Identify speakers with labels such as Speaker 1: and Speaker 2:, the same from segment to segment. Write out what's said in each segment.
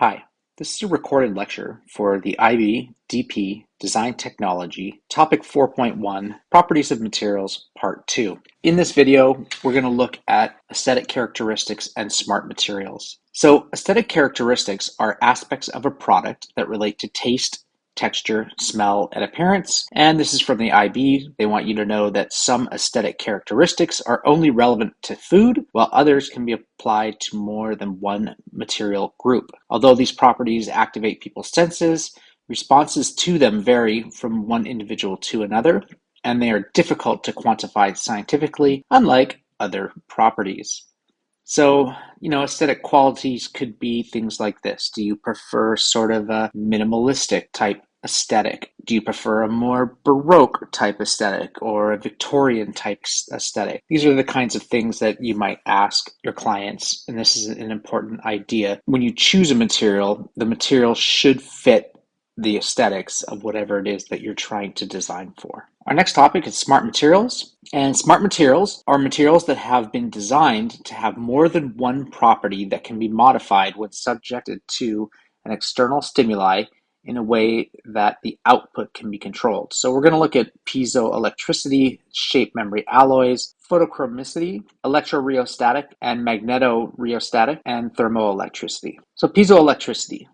Speaker 1: Hi, this is a recorded lecture for the IB DP Design Technology, Topic 4.1, Properties of Materials, Part 2. In this video, we're going to look at aesthetic characteristics and smart materials. So, aesthetic characteristics are aspects of a product that relate to taste, texture, smell, and appearance. And this is from the IB. They want you to know that some aesthetic characteristics are only relevant to food, while others can be applied to more than one material group. Although these properties activate people's senses, responses to them vary from one individual to another, and they are difficult to quantify scientifically, unlike other properties. So, aesthetic qualities could be things like this. Do you prefer sort of a minimalistic type aesthetic? Do you prefer a more Baroque type aesthetic or a Victorian type aesthetic? These are the kinds of things that you might ask your clients, and this is an important idea. When you choose a material, the material should fit the aesthetics of whatever it is that you're trying to design for. Our next topic is smart materials. And smart materials are materials that have been designed to have more than one property that can be modified when subjected to an external stimuli in a way that the output can be controlled. So we're going to look at piezoelectricity, shape memory alloys, photochromicity, electrorheostatic and magnetorheostatic, and thermoelectricity. So piezoelectricity.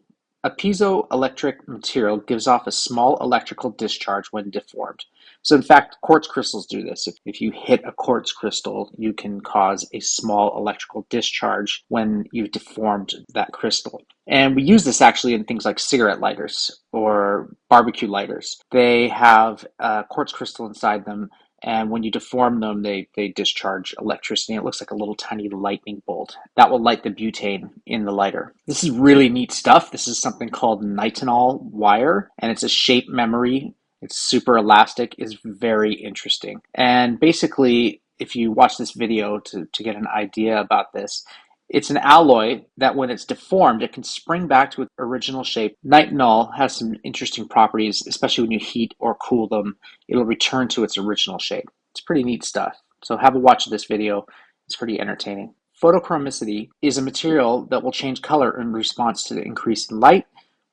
Speaker 1: A piezoelectric material gives off a small electrical discharge when deformed. So in fact, quartz crystals do this. If you hit a quartz crystal, you can cause a small electrical discharge when you've deformed that crystal. And we use this actually in things like cigarette lighters or barbecue lighters. They have a quartz crystal inside them, and when you deform them, they discharge electricity. It looks like a little tiny lightning bolt. That will light the butane in the lighter. This is really neat stuff. This is something called nitinol wire, and it's a shape memory. It's super elastic. It's very interesting. And basically, if you watch this video to get an idea about this, it's an alloy that when it's deformed, it can spring back to its original shape. Nitinol has some interesting properties, especially when you heat or cool them. It'll return to its original shape. It's pretty neat stuff. So have a watch of this video. It's pretty entertaining. Photochromicity is a material that will change color in response to the increase in light.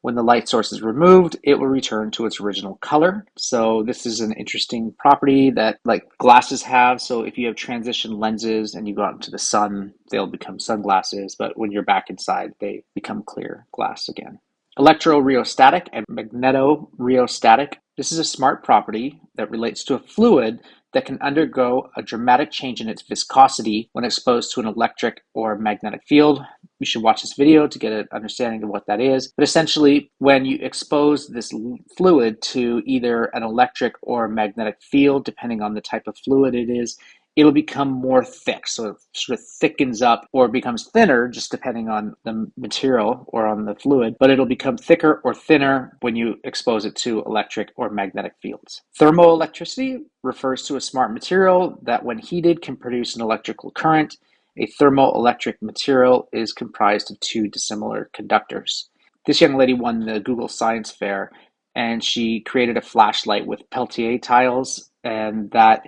Speaker 1: When the light source is removed, it will return to its original color. So this is an interesting property that like glasses have. So if you have transition lenses and you go out into the sun, they'll become sunglasses. But when you're back inside, they become clear glass again. Electrorheostatic and magnetorheostatic. This is a smart property that relates to a fluid that can undergo a dramatic change in its viscosity when exposed to an electric or magnetic field. You should watch this video to get an understanding of what that is. But essentially, when you expose this fluid to either an electric or magnetic field, depending on the type of fluid it is, it'll become more thick. So it sort of thickens up or becomes thinner, just depending on the material or on the fluid, but it'll become thicker or thinner when you expose it to electric or magnetic fields. Thermoelectricity refers to a smart material that when heated can produce an electrical current. A thermoelectric material is comprised of two dissimilar conductors. This young lady won the Google Science Fair, and she created a flashlight with Peltier tiles, and that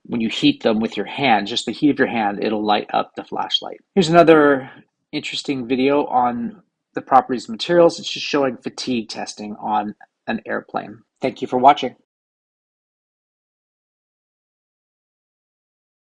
Speaker 1: when you heat them with your hand, just the heat of your hand, it'll light up the flashlight. Here's another interesting video on the properties of materials. It's just showing fatigue testing on an airplane. Thank you for watching.